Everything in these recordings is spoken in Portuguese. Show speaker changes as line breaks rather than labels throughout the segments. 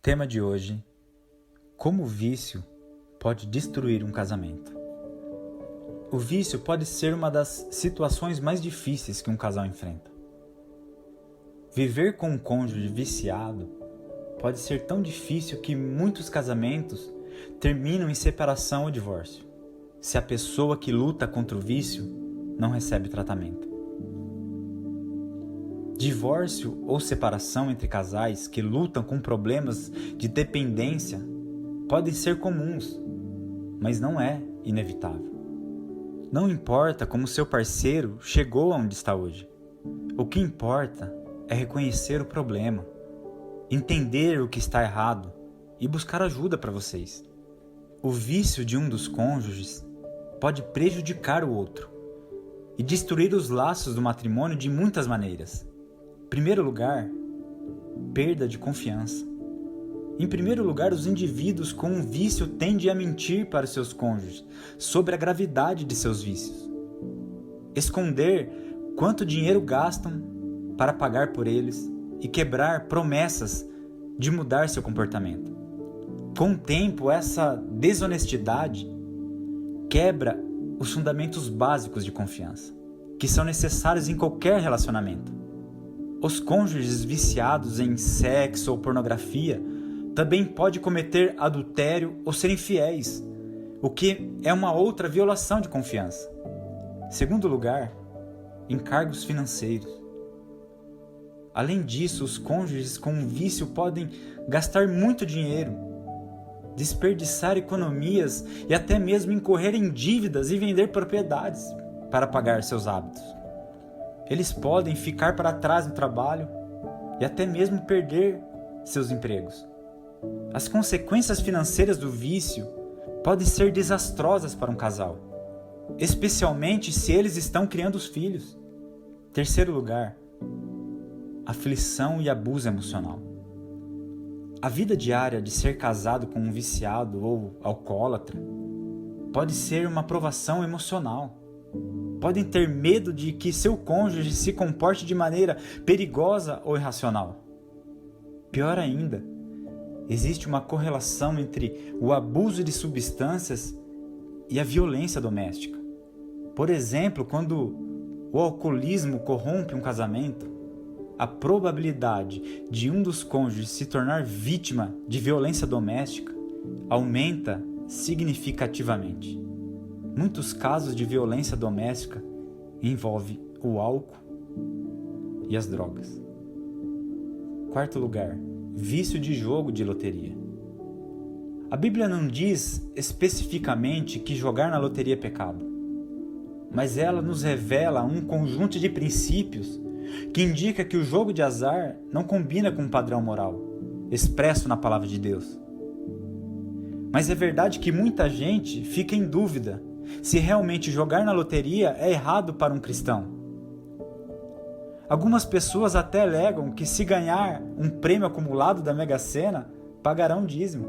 Tema de hoje: como o vício pode destruir um casamento. O vício pode ser uma das situações mais difíceis que um casal enfrenta. Viver com um cônjuge viciado pode ser tão difícil que muitos casamentos terminam em separação ou divórcio, se a pessoa que luta contra o vício não recebe tratamento. Divórcio ou separação entre casais que lutam com problemas de dependência podem ser comuns, mas não é inevitável. Não importa como seu parceiro chegou aonde está hoje. O que importa é reconhecer o problema, entender o que está errado e buscar ajuda para vocês. O vício de um dos cônjuges pode prejudicar o outro e destruir os laços do matrimônio de muitas maneiras. Em primeiro lugar, perda de confiança. Em primeiro lugar, os indivíduos com um vício tendem a mentir para os seus cônjuges sobre a gravidade de seus vícios. Esconder quanto dinheiro gastam para pagar por eles e quebrar promessas de mudar seu comportamento. Com o tempo, essa desonestidade quebra os fundamentos básicos de confiança, que são necessários em qualquer relacionamento. Os cônjuges viciados em sexo ou pornografia também podem cometer adultério ou ser infiéis, o que é uma outra violação de confiança. Segundo lugar, encargos financeiros. Além disso, os cônjuges com um vício podem gastar muito dinheiro, desperdiçar economias e até mesmo incorrer em dívidas e vender propriedades para pagar seus hábitos. Eles podem ficar para trás no trabalho e até mesmo perder seus empregos. As consequências financeiras do vício podem ser desastrosas para um casal, especialmente se eles estão criando os filhos. Terceiro lugar, aflição e abuso emocional. A vida diária de ser casado com um viciado ou alcoólatra pode ser uma provação emocional. Podem ter medo de que seu cônjuge se comporte de maneira perigosa ou irracional. Pior ainda, existe uma correlação entre o abuso de substâncias e a violência doméstica. Por exemplo, quando o alcoolismo corrompe um casamento, a probabilidade de um dos cônjuges se tornar vítima de violência doméstica aumenta significativamente. Muitos casos de violência doméstica envolvem o álcool e as drogas. Quarto lugar, vício de jogo de loteria. A Bíblia não diz especificamente que jogar na loteria é pecado, mas ela nos revela um conjunto de princípios que indica que o jogo de azar não combina com o padrão moral expresso na palavra de Deus. Mas é verdade que muita gente fica em dúvida se realmente jogar na loteria é errado para um cristão. Algumas pessoas até alegam que se ganhar um prêmio acumulado da Mega Sena, pagarão dízimo.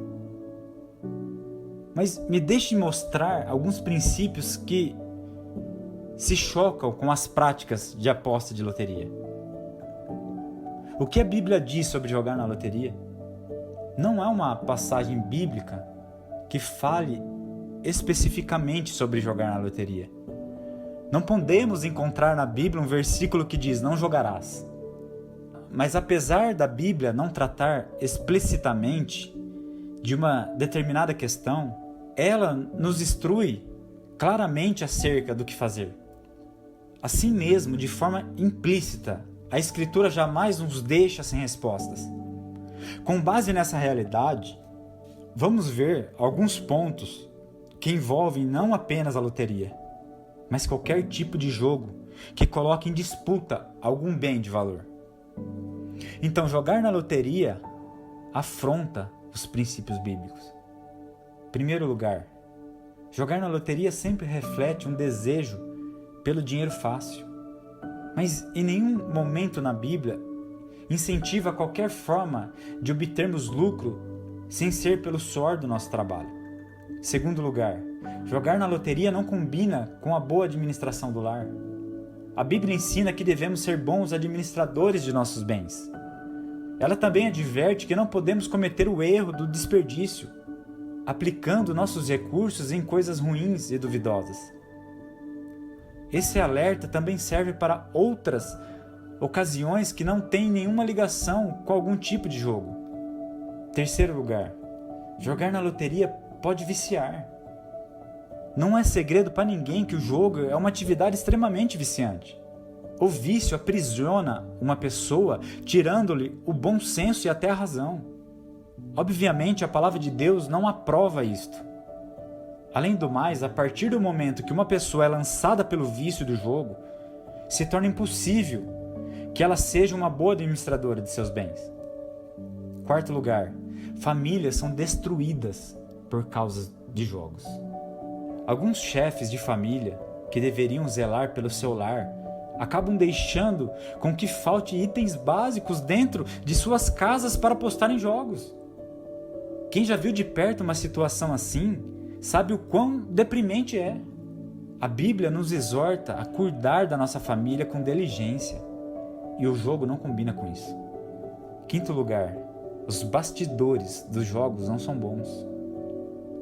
Mas me deixe mostrar alguns princípios que se chocam com as práticas de aposta de loteria. O que a Bíblia diz sobre jogar na loteria? Não há uma passagem bíblica que fale especificamente sobre jogar na loteria. Não podemos encontrar na Bíblia um versículo que diz: não jogarás. Mas apesar da Bíblia não tratar explicitamente de uma determinada questão, ela nos instrui claramente acerca do que fazer. Assim mesmo, de forma implícita, a Escritura jamais nos deixa sem respostas. Com base nessa realidade, vamos ver alguns pontos que envolvem não apenas a loteria, mas qualquer tipo de jogo que coloque em disputa algum bem de valor. Então, jogar na loteria afronta os princípios bíblicos. Em primeiro lugar, jogar na loteria sempre reflete um desejo pelo dinheiro fácil, mas em nenhum momento na Bíblia incentiva qualquer forma de obtermos lucro sem ser pelo suor do nosso trabalho. Segundo lugar, jogar na loteria não combina com a boa administração do lar. A Bíblia ensina que devemos ser bons administradores de nossos bens. Ela também adverte que não podemos cometer o erro do desperdício, aplicando nossos recursos em coisas ruins e duvidosas. Esse alerta também serve para outras ocasiões que não têm nenhuma ligação com algum tipo de jogo. Terceiro lugar, jogar na loteria pode viciar. Não é segredo para ninguém que o jogo é uma atividade extremamente viciante. O vício aprisiona uma pessoa, tirando-lhe o bom senso e até a razão. Obviamente, a palavra de Deus não aprova isto. Além do mais, a partir do momento que uma pessoa é lançada pelo vício do jogo, se torna impossível que ela seja uma boa administradora de seus bens. Quarto lugar, famílias são destruídas por causa de jogos. Alguns chefes de família que deveriam zelar pelo seu lar acabam deixando com que falte itens básicos dentro de suas casas para apostar em jogos. Quem já viu de perto uma situação assim, sabe o quão deprimente é. A Bíblia nos exorta a cuidar da nossa família com diligência, e o jogo não combina com isso. Quinto lugar, os bastidores dos jogos não são bons.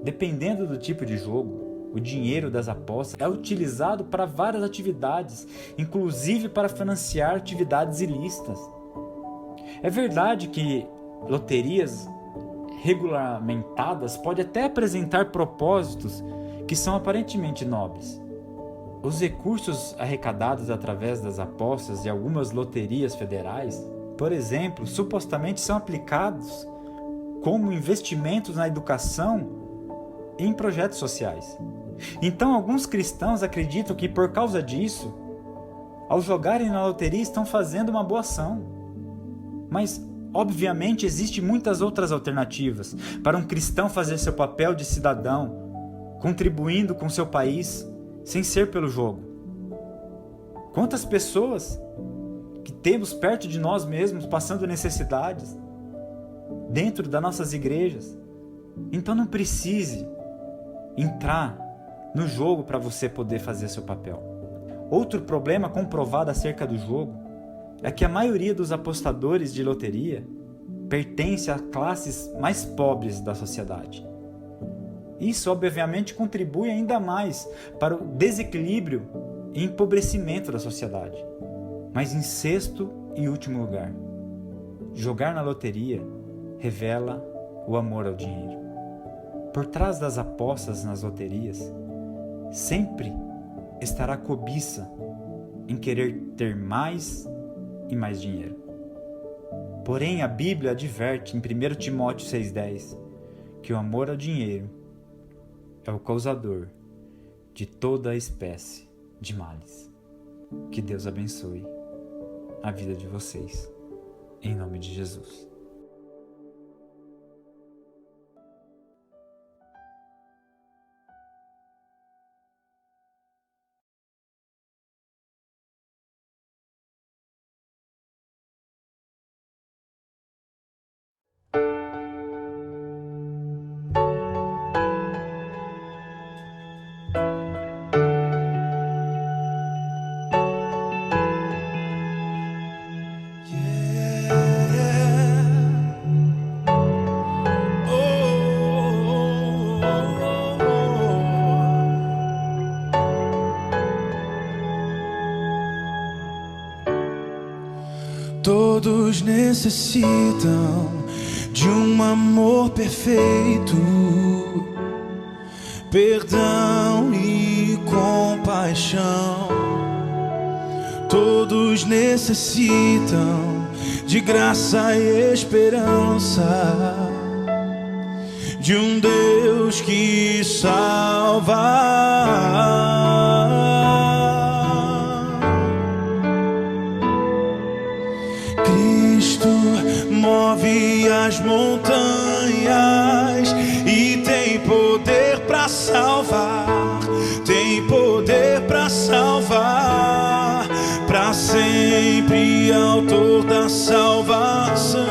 Dependendo do tipo de jogo, o dinheiro das apostas é utilizado para várias atividades, inclusive para financiar atividades ilícitas. É verdade que loterias regulamentadas podem até apresentar propósitos que são aparentemente nobres. Os recursos arrecadados através das apostas de algumas loterias federais, por exemplo, supostamente são aplicados como investimentos na educação e em projetos sociais. Então, alguns cristãos acreditam que, por causa disso, ao jogarem na loteria estão fazendo uma boa ação. Mas, obviamente, existem muitas outras alternativas para um cristão fazer seu papel de cidadão, contribuindo com seu país, sem ser pelo jogo. Quantas pessoas que temos perto de nós mesmos passando necessidades, dentro das nossas igrejas. Então não precise entrar no jogo para você poder fazer seu papel. Outro problema comprovado acerca do jogo é que a maioria dos apostadores de loteria pertence a classes mais pobres da sociedade. Isso obviamente contribui ainda mais para o desequilíbrio e empobrecimento da sociedade. Mas em sexto e último lugar, jogar na loteria revela o amor ao dinheiro. Por trás das apostas nas loterias, sempre estará a cobiça em querer ter mais e mais dinheiro. Porém, a Bíblia adverte em 1 Timóteo 6,10 que o amor ao dinheiro é o causador de toda a espécie de males. Que Deus abençoe a vida de vocês, em nome de Jesus.
Todos necessitam de um amor perfeito, perdão e compaixão. Todos necessitam de graça e esperança, de um Deus que salva. Cristo move as montanhas e tem poder para salvar, tem poder para salvar, para sempre autor da salvação.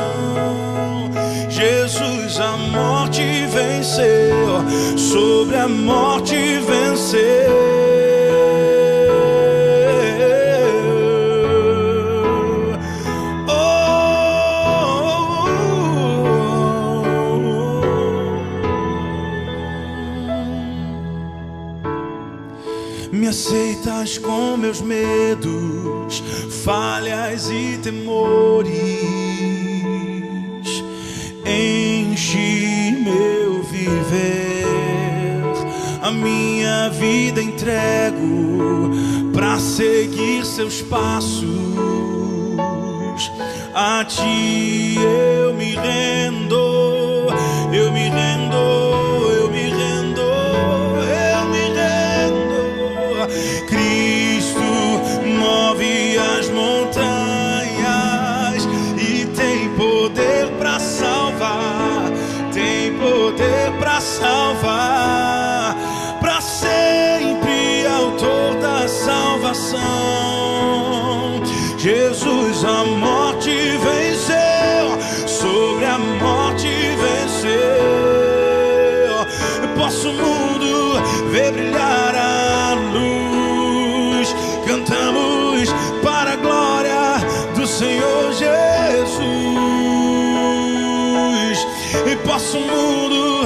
Jesus a morte venceu, sobre a morte venceu. Oh, aceitas com meus medos, falhas e temores. Enche meu viver, a minha vida entrego pra seguir seus passos. A ti eu me rendo, eu me rendo, eu me rendo, eu me rendo. Cristo move as montanhas e tem poder pra salvar, tem poder pra salvar, pra sempre autor da salvação. Jesus a morte venceu, sobre a morte venceu. Posso o mundo ver brilhar a luz, cantamos para a glória do Senhor Jesus. E posso o mundo